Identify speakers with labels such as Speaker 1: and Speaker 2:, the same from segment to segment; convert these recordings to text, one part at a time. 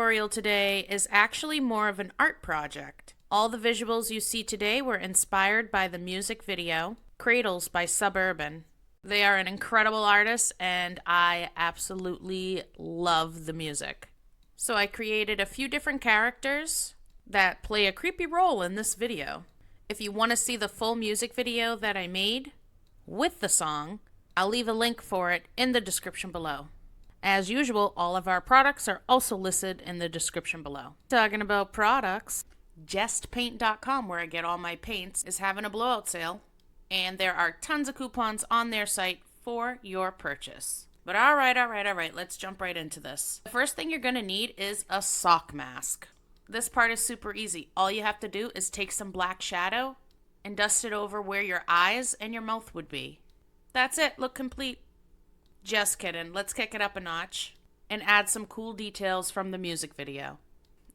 Speaker 1: tutorial today is actually more of an art project. All the visuals you see today were inspired by the music video, Cradles by Suburban. They are an incredible artist and I absolutely love the music. So I created a few different characters that play a creepy role in this video. If you want to see the full music video that I made with the song, I'll leave a link for it in the description below. As usual, all of our products are also listed in the description below. Talking about products, JustPaint.com, where I get all my paints, is having a blowout sale, and there are tons of coupons on their site for your purchase. But all right, let's jump right into this. The first thing you're going to need is a sock mask. This part is super easy. All you have to do is take some black shadow and dust it over where your eyes and your mouth would be. That's it. Look complete. Just kidding. Let's kick it up a notch and add some cool details from the music video.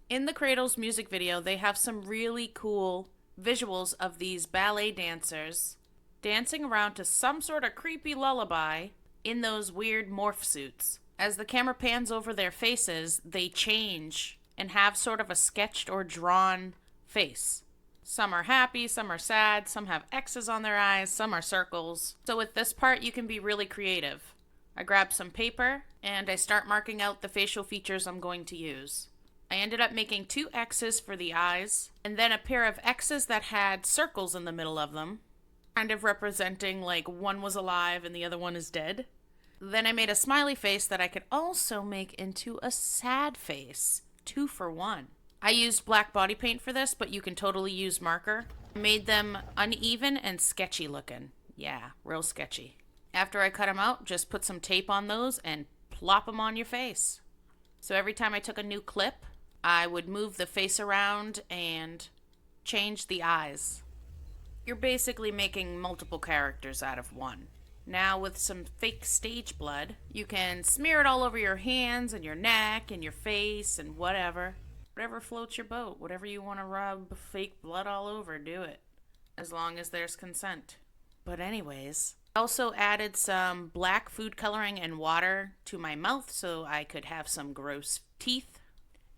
Speaker 1: In the Cradles music video, they have some really cool visuals of these ballet dancers dancing around to some sort of creepy lullaby in those weird morph suits. As the camera pans over their faces, they change and have sort of a sketched or drawn face. Some are happy, some are sad, some have X's on their eyes, some are circles. So with this part, you can be really creative. I grab some paper and I start marking out the facial features I'm going to use. I ended up making 2 X's for the eyes and then a pair of X's that had circles in the middle of them, kind of representing like one was alive and the other one is dead. Then I made a smiley face that I could also make into a sad face. 2 for 1. I used black body paint for this, but you can totally use marker. I made them uneven and sketchy looking. Yeah, real sketchy. After I cut them out, just put some tape on those and plop them on your face. So every time I took a new clip, I would move the face around and change the eyes. You're basically making multiple characters out of one. Now with some fake stage blood, you can smear it all over your hands and your neck and your face and whatever. Whatever floats your boat, whatever you want to rub fake blood all over, do it. As long as there's consent. But anyways, I also added some black food coloring and water to my mouth so I could have some gross teeth.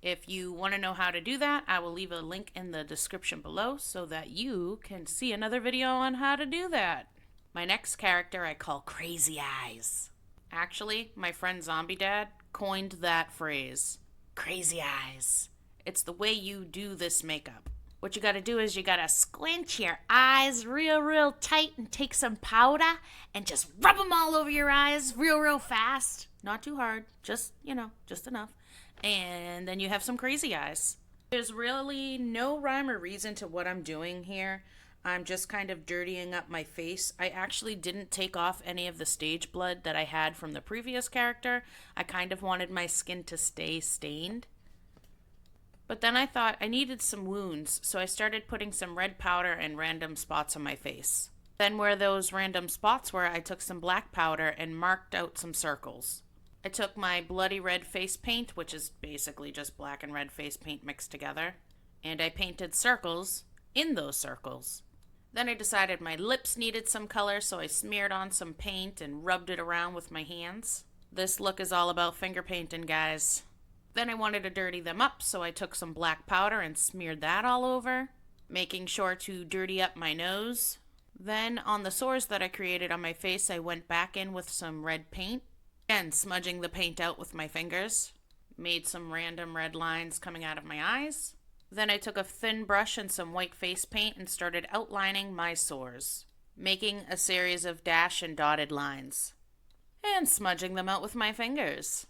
Speaker 1: If you want to know how to do that, I will leave a link in the description below so that you can see another video on how to do that. My next character I call Crazy Eyes. Actually, my friend Zombie Dad coined that phrase. Crazy Eyes. It's the way you do this makeup. What you gotta do is you gotta squint your eyes real tight and take some powder and just rub them all over your eyes real fast. Not too hard, just enough. And then you have some crazy eyes. There's really no rhyme or reason to what I'm doing here. I'm just kind of dirtying up my face. I actually didn't take off any of the stage blood that I had from the previous character. I kind of wanted my skin to stay stained. But then I thought I needed some wounds, so I started putting some red powder in random spots on my face. Then where those random spots were, I took some black powder and marked out some circles. I took my bloody red face paint, which is basically just black and red face paint mixed together, and I painted circles in those circles. Then I decided my lips needed some color, so I smeared on some paint and rubbed it around with my hands. This look is all about finger painting, guys. Then I wanted to dirty them up, so I took some black powder and smeared that all over, making sure to dirty up my nose. Then on the sores that I created on my face, I went back in with some red paint, and smudging the paint out with my fingers. Made some random red lines coming out of my eyes. Then I took a thin brush and some white face paint and started outlining my sores, making a series of dash and dotted lines, and smudging them out with my fingers.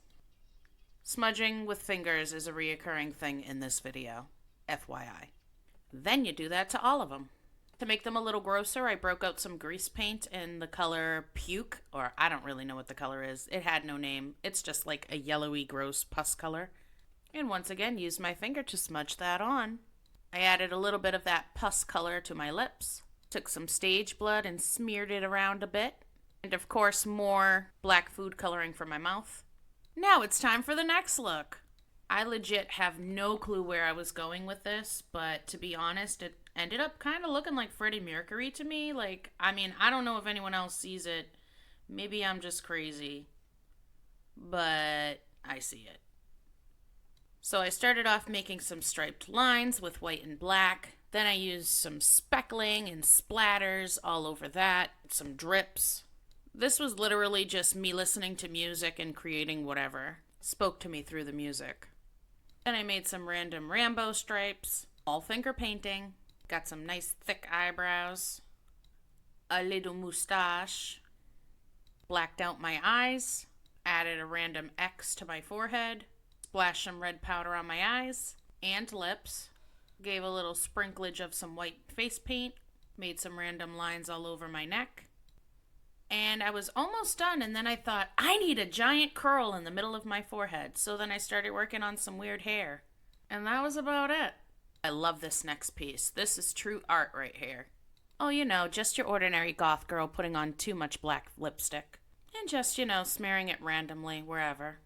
Speaker 1: Smudging with fingers is a reoccurring thing in this video, FYI. Then you do that to all of them. To make them a little grosser, I broke out some grease paint in the color Puke, or I don't really know what the color is. It had no name. It's just like a yellowy, gross pus color. And once again, used my finger to smudge that on. I added a little bit of that pus color to my lips. Took some stage blood and smeared it around a bit. And of course, more black food coloring for my mouth. Now it's time for the next look. I legit have no clue where I was going with this, but to be honest, it ended up kind of looking like Freddie Mercury to me. I don't know if anyone else sees it. Maybe I'm just crazy, but I see it. So I started off making some striped lines with white and black. Then I used some speckling and splatters all over that, some drips. This was literally just me listening to music and creating whatever spoke to me through the music. Then I made some random Rambo stripes, all finger painting. Got some nice thick eyebrows, a little mustache, blacked out my eyes, added a random X to my forehead, splashed some red powder on my eyes and lips, gave a little sprinklage of some white face paint, made some random lines all over my neck. And I was almost done, and then I thought, I need a giant curl in the middle of my forehead. So then I started working on some weird hair. And that was about it. I love this next piece. This is true art right here. Oh, you know, just your ordinary goth girl putting on too much black lipstick. And just, you know, smearing it randomly wherever.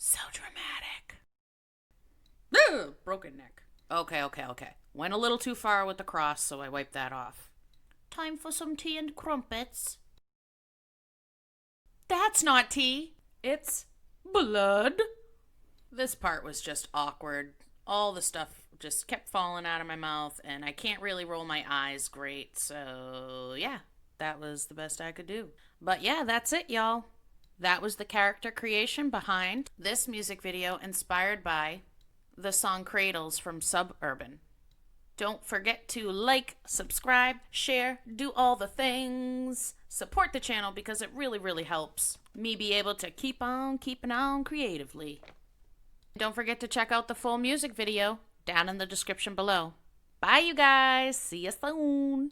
Speaker 1: So dramatic. Ugh, broken neck. Okay. Went a little too far with the cross, so I wiped that off. Time for some tea and crumpets. That's not tea. It's blood. This part was just awkward. All the stuff just kept falling out of my mouth, and I can't really roll my eyes great, so yeah, that was the best I could do. But yeah, that's it, y'all. That was the character creation behind this music video inspired by the song Cradles from Suburban. Don't forget to like, subscribe, share, do all the things. Support the channel because it really helps me be able to keep on keeping on creatively. Don't forget to check out the full music video down in the description below. Bye, you guys. See you soon.